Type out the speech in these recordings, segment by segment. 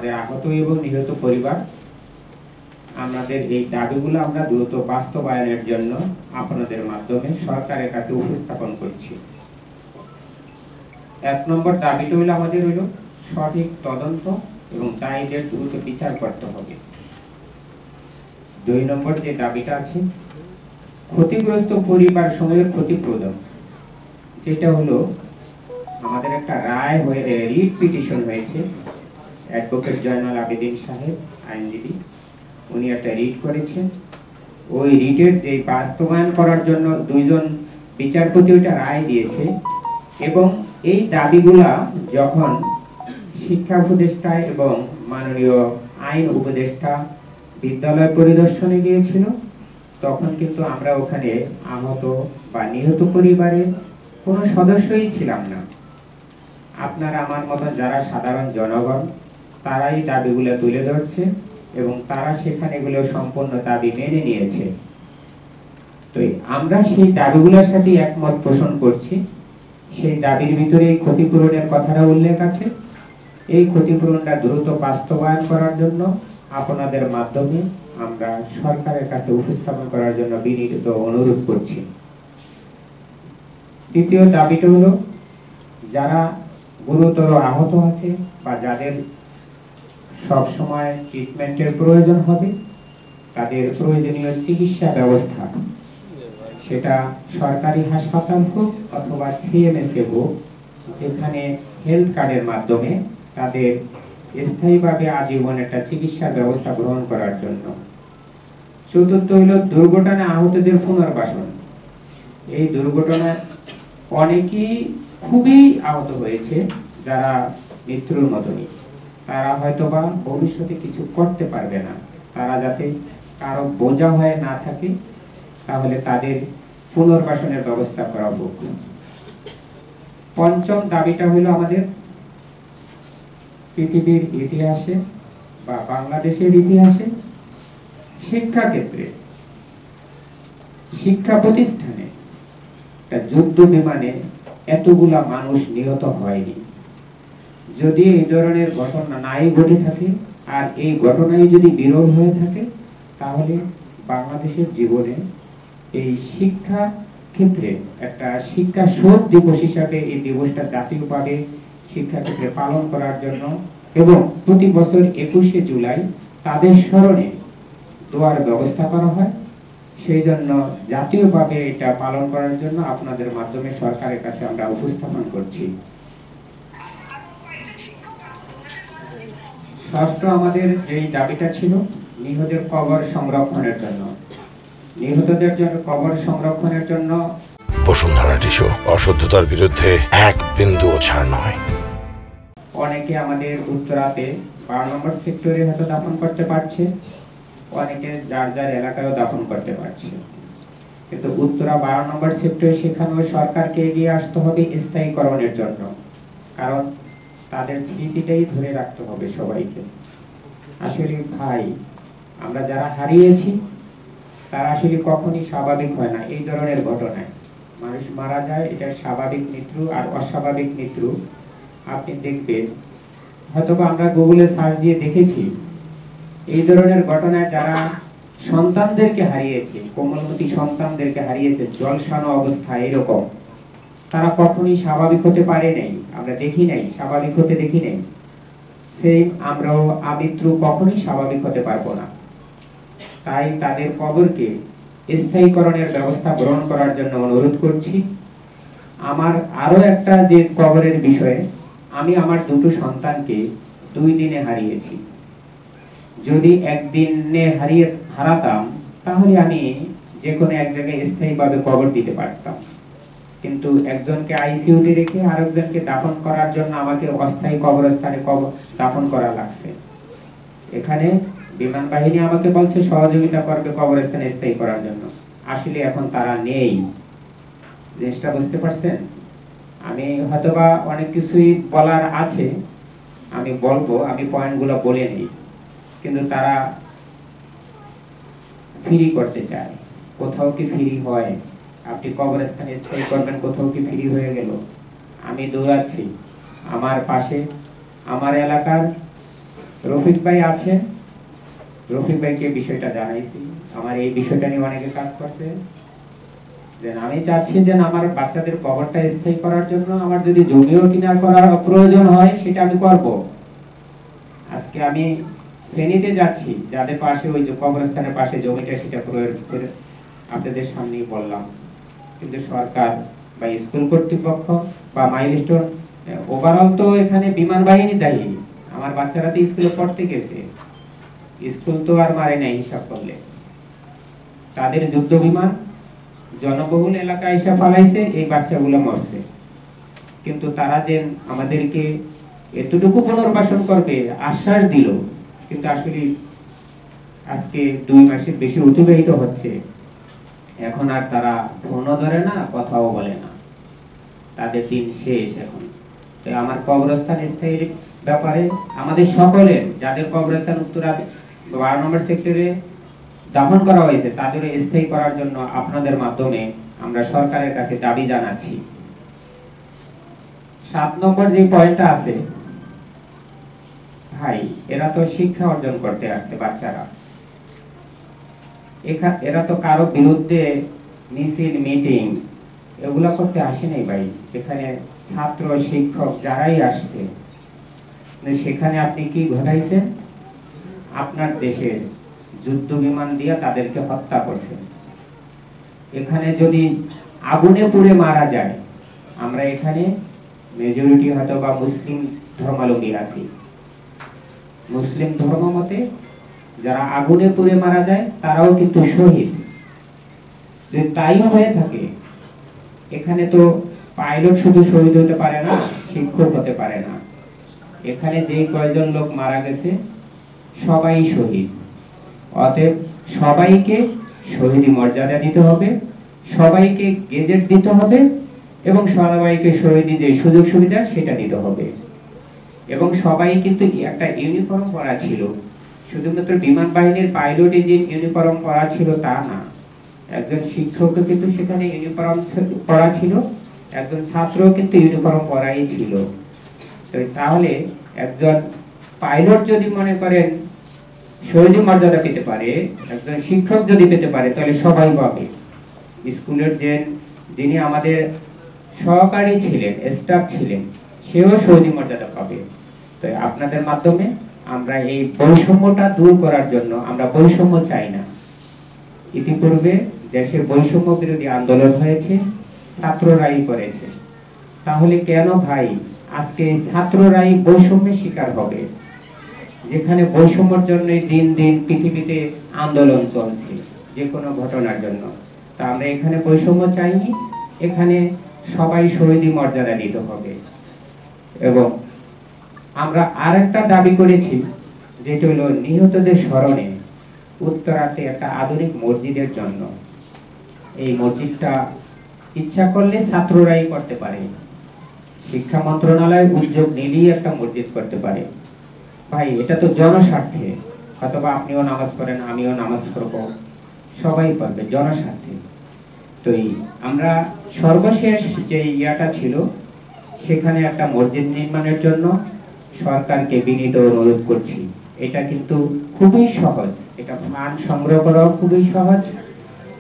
আমাদের আহত এবং নিহত পরিবার আমাদের এই দাবিগুলো আমরা দ্রুত বাস্তবায়নের জন্য আপনাদের মাধ্যমে সরকারের কাছে উপস্থাপন করছি। 1 নম্বর দাবিটা হলো আমাদের সঠিক তদন্ত এবং দায়ীদের দ্রুত বিচার করতে হবে। 2 নম্বর যে দাবিটা আছে, ক্ষতিগ্রস্ত পরিবার সমূহের ক্ষতিপূরণ, যেটা হলো আমাদের একটা রায় হয়ে রিট পিটিশন হয়েছে। অ্যাডভোকেট জয়নাল আবেদিন সাহেব আইনজীবী, উনি একটা রিট করেছেন। ওই রিটের যে বাস্তবায়ন করার জন্য 2 জন বিচারপতি ওইটা রায় দিয়েছে, এবং এই দাবিগুলা যখন শিক্ষা উপদেষ্টা এবং মাননীয় আইন উপদেষ্টা বিদ্যালয় পরিদর্শনে গিয়েছিল, তখন কিন্তু আমরা ওখানে আহত বা নিহত পরিবারের কোনো সদস্যই ছিলাম না। আপনারা আমার মতন যারা সাধারণ জনগণ, তারাই দাবিগুলো তুলে ধরছে এবং তারা সেখানে এগুলো সম্পূর্ণ দাবি মেনে নিয়েছে। তো আমরা সেই দাবিগুলোর সাথে একমত পোষণ করছি। সেই দাবির ভিতরে এই ক্ষতিপূরণের কথাটা উল্লেখ আছে। এই ক্ষতিপূরণটা দ্রুত বাস্তবায়ন করার জন্য আপনাদের মাধ্যমে আমরা সরকারের কাছে উপস্থাপন করার জন্য বিনীত অনুরোধ করছি। তৃতীয় দাবিটা হলো, যারা গুরুতর আহত আছে বা যাদের সব সময় ট্রিটমেন্টের প্রয়োজন হবে, তাদের প্রয়োজনীয় চিকিৎসা ব্যবস্থা, সেটা সরকারি হাসপাতাল হোক অথবা সিএমএসএ হোক, যেখানে হেলথ কার্ডের মাধ্যমে তাদের স্থায়ীভাবে আজীবন একটা চিকিৎসা ব্যবস্থা গ্রহণ করার জন্য। চতুর্থ হলো দুর্ঘটনা আহতদের পুনর্বাসন। এই দুর্ঘটনায় অনেকেই খুবই আহত হয়েছে, যারা মৃত্যুর মতনই। তারা হয়তোবা ভবিষ্যতে কিছু করতে পারবে না। তারা যাতে কারো বোঝা হয়ে না থাকে, তাহলে তাদের পুনর্বাসনের ব্যবস্থা করা হোক। পঞ্চম দাবিটা হলো আমাদের পৃথিবীর ইতিহাসে বা বাংলাদেশের ইতিহাসে শিক্ষা ক্ষেত্রে, শিক্ষা প্রতিষ্ঠানে যুদ্ধ বিমানে এতগুলা মানুষ নিহত হয়নি। যদি এই ধরনের ঘটনা নাই ঘটে থাকে আর এই ঘটনাই যদি বিরল হয়ে থাকে, তাহলে বাংলাদেশের জীবনে এই শিক্ষা ক্ষেত্রে একটা শিক্ষা শোধ দিবস হিসাবে এই দিবসটা জাতীয়ভাবে শিক্ষা ক্ষেত্রে পালন করার জন্য এবং প্রতি বছর 21শে জুলাই তাদের স্মরণে দোয়ার ব্যবস্থা করা হয়। সেই জন্য জাতীয়ভাবে এটা পালন করার জন্য আপনাদের মাধ্যমে সরকারের কাছে আমরা উপস্থাপন করছি। ষষ্ঠ আমাদের যেই দাবিটা ছিল, নিহতের কবর সংরক্ষণের জন্য। নিহতদের জন্য কবর সংরক্ষণের জন্য বসুন্ধরা টিস্যু, অশুদ্ধতার বিরুদ্ধে এক বিন্দুও ছাড় নয়। অনেকে আমাদের উত্তরাতে 12 নম্বর সেক্টরে হয়তো দাফন করতে পারছে, অনেকে যার যার এলাকায়ও দাফন করতে পারছে, কিন্তু উত্তরা 12 নম্বর সেক্টরে সেখানেও সরকারকে এগিয়ে আসতে হবে স্থায়ীকরণের জন্য। কারণ তাদের স্মৃতিটাই ধরে রাখতে হবে সবাইকে। আসলে ভাই, আমরা যারা হারিয়েছি তারা আসলে কখনই স্বাভাবিক হয় না। এই ধরনের ঘটনায় মানুষ মারা যায়, এটা স্বাভাবিক মৃত্যু। আর অস্বাভাবিক মৃত্যু আপনি দেখবেন, হয়তোবা আমরা গুগলে সার্চ দিয়ে দেখেছি, এই ধরনের ঘটনায় যারা সন্তানদেরকে হারিয়েছে, কোমলমতি সন্তানদেরকে হারিয়েছে জলসানো অবস্থায়, এরকম তারা কখনই স্বাভাবিক হতে পারে নাই, আমরা দেখি নাই, স্বাভাবিক হতে দেখি নাই। সেই আমরাও আমৃত্যু কখনই স্বাভাবিক হতে পারবো না। তাই তাদের কবরকে স্থায়ীকরণের ব্যবস্থা গ্রহণ করার জন্য অনুরোধ করছি। আমার আরো একটা যে কবরের বিষয়ে, আমি আমার 2টো সন্তানকে 2 দিনে হারিয়েছি। যদি একদিনে হারাতাম, তাহলে আমি যে কোনো এক জায়গায় স্থায়ীভাবে কবর দিতে পারতাম, কিন্তু একজনকে আইসিইউতে রেখে আরেকজনকে দাফন করার জন্য আমাকে অস্থায়ী কবরস্থানে দাফন করা লাগছে। এখানে বিমান বাহিনী আমাকে বলছে সহযোগিতা করবে কবরস্থানে স্থায়ী করার জন্য। আসলে এখন তারা নেই। জিনিসটা বুঝতে পারছেন? আমি হয়তোবা অনেক কিছুই বলার আছে, আমি বলবো, আমি পয়েন্টগুলো বলে নেই, কিন্তু তারা ফ্রি করতে চায়। কোথাও কি ফ্রি হয়? আপনি কবরস্থানে স্থায়ী করবেন, কোথাও কি ফ্রি হয়ে গেল? আমি দৌড়াচ্ছি, আমার পাশে আমার এলাকার রফিক ভাই আছে, রফিক ভাইকে বিষয়টা জানাইছি, আমার এই বিষয়টা নিয়ে অনেকে কাজ করছে। যে আমি চাচ্ছি যে আমার বাচ্চাদের কবরটা স্থায়ী করার জন্য আমার যদি জমিও কিনার করার প্রয়োজন হয় সেটা আমি করব। আজকে আমি ফেনীতে যাচ্ছি, যাদের পাশে ওই যে কবরস্থানের পাশে জমিটা, সেটা প্রয়োগ করে আপনাদের সামনেই বললাম, কিন্তু সরকার বা স্কুল কর্তৃপক্ষ বা মাইলস্টোন ওভারঅল তো এখানে বিমান বাহিনী দায়ী। আমার বাচ্চারা তো স্কুলে পড়তে গেছে, স্কুল তো আর মারে নাই হিসাব করলে। তাদের যুদ্ধ বিমান জনবহুল এলাকায় এসে ফালাইছে, এই বাচ্চাগুলো মরছে। কিন্তু তারা যে আমাদেরকে এতটুকু পুনর্বাসন করবে আশ্বাস দিল, কিন্তু আসলে আজকে 2 মাসের বেশি অতিবাহিত হচ্ছে, এখন আর তারা ফোনও ধরে না, কথাও বলে না, তাদের দিন শেষ এখন। তো আমার কবরস্থান স্থায়ীর ব্যাপারে আমাদের সকলের, যাদের কবরস্থান উত্তরা 12 নম্বর সেক্টরে দাফন করা হয়েছে, তাদের স্থায়ী করার জন্য আপনাদের মাধ্যমে আমরা সরকারের কাছে দাবি জানাচ্ছি। 7 নম্বর যে পয়েন্টটা আছে, ভাই এরা তো শিক্ষা অর্জন করতে আসছে বাচ্চারা, এরা তো কারো বিরুদ্ধে মিছিল মিটিং এগুলা করতে আসে নাই ভাই। এখানে ছাত্র শিক্ষক যারাই আসছে, সেখানে আপনি কি ঘটাইছেন? আপনার দেশের যুদ্ধ বিমান দিয়ে তাদেরকে হত্যা করছেন। এখানে যদি আগুনে পুড়ে মারা যায়, আমরা এখানে মেজরিটি হয়তো বা মুসলিম ধর্মাবলম্বী আছি, মুসলিম ধর্ম মতে যারা আগুনে পুড়ে মারা যায় তারাও কিন্তু শহীদ। যদি তাই হয়ে থাকে, এখানে তো পাইলট শুধু শহীদ হতে পারে না, শিক্ষক হতে পারে না। এখানে যে কয়জন লোক মারা গেছে সবাই শহীদ। অতএব সবাইকে শহীদি মর্যাদা দিতে হবে, সবাইকে গেজেট দিতে হবে, এবং সবাইকে শহীদি যে সুযোগ সুবিধা সেটা দিতে হবে। এবং সবাই কিন্তু একটা ইউনিফর্ম পরা ছিল, শুধুমাত্র বিমান বাহিনীর পাইলটে যে ইউনিফর্ম পরা ছিল তা না, একজন শিক্ষকও কিন্তু সেখানে ইউনিফর্ম পরা ছিল, একজন ছাত্রও কিন্তু ইউনিফর্ম পরাই ছিল। তাহলে একজন পাইলট যদি মনে করেন শহীদি মর্যাদা পেতে পারে, একজন শিক্ষক যদি পেতে পারে, তাহলে সবাই পাবে। স্কুলের যিনি আমাদের সহকারী ছিলেন, স্টাফ ছিলেন, সেও শহীদি মর্যাদা পাবে। তো আপনাদের মাধ্যমে আমরা এই বৈষম্যটা দূর করার জন্য, আমরা বৈষম্য চাই না। ইতিপূর্বে দেশে বৈষম্য বিরোধী আন্দোলন হয়েছে, ছাত্ররাই করেছে, তাহলে কেন ভাই আজকে ছাত্ররাই বৈষম্যের শিকার হবে? যেখানে বৈষম্যের জন্য দিন দিন পৃথিবীতে আন্দোলন চলছে যে কোনো ঘটনার জন্য। তা আমরা এখানে বৈষম্য চাইনি, এখানে সবাই শহীদি মর্যাদা দিতে হবে। এবং আমরা আরেকটা দাবি করেছি, যেটা হলো নিহতদের স্মরণে উত্তরাতে একটা আধুনিক মসজিদের জন্য। এই মসজিদটা ইচ্ছা করলে ছাত্ররাই করতে পারে, শিক্ষা মন্ত্রণালয় উদ্যোগ নিলেই একটা মসজিদ করতে পারে। ভাই এটা তো জনস্বার্থে, অথবা আপনিও নামাজ পড়েন, আমিও নামাজ পড়ব, সবাই পড়বে জনস্বার্থে। তো আমরা সর্বশেষ যে ইয়াটা ছিল, সেখানে একটা মসজিদ নির্মাণের জন্য সরকারকে বিনীত অনুরোধ করছি। এটা কিন্তু খুবই সহজ, এটা ফান্ড সংগ্রহ করাও খুবই সহজ,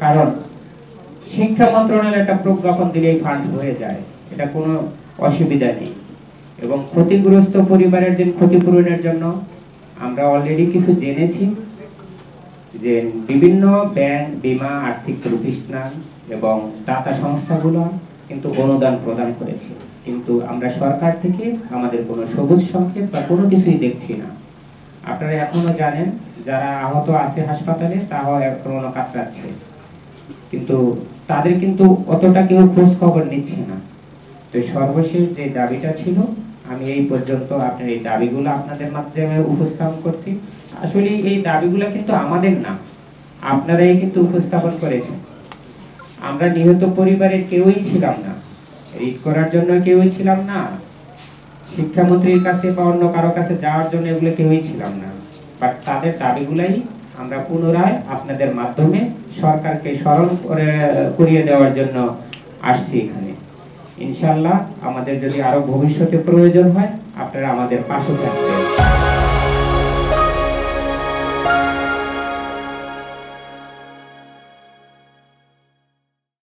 কারণ শিক্ষা মন্ত্রণালয় একটা প্রজ্ঞাপন দিলেই ফান্ড হয়ে যায়, এটা কোনো অসুবিধা নেই। এবং ক্ষতিগ্রস্ত পরিবারের যে ক্ষতিপূরণের জন্য আমরা অলরেডি কিছু জেনেছি যে বিভিন্ন ব্যাংক, বীমা, আর্থিক প্রতিষ্ঠান এবং দাতা সংস্থাগুলো কিন্তু অনুদান প্রদান করেছে, কিন্তু আমরা সরকার থেকে আমাদের কোনো সবুজ সংকেত বা কোনো কিছুই দেখছি না। আপনারা এখনো জানেন যারা আহত আছে হাসপাতালে, তাও এখনো কাতরাচ্ছে, কিন্তু তাদের কিন্তু অতটা কেউ খোঁজ খবর নিচ্ছে না। তো সর্বশেষ যে দাবিটা ছিল, আমি এই পর্যন্ত আপনার এই দাবিগুলো আপনাদের মাধ্যমে উপস্থাপন করছি। আসলে এই দাবিগুলো কিন্তু আমাদের না, আপনারাই কিন্তু উপস্থাপন করেছেন। আমরা নিহত পরিবারের কেউই ছিলাম না, রিট করার জন্য কেউই ছিলাম না, শিক্ষামন্ত্রীর কাছে বা অন্য কারো কাছে যাওয়ার জন্য এগুলো কেউই ছিলাম না। বাট তাদের দাবিগুলাই আমরা পুনরায় আপনাদের মাধ্যমে সরকারকে স্মরণ করিয়ে দেওয়ার জন্য আসছি এখানে। ইনশাআল্লাহ আমাদের যদি আরো ভবিষ্যতে প্রয়োজন হয়, আপনারা আমাদের পাশে থাকবেন।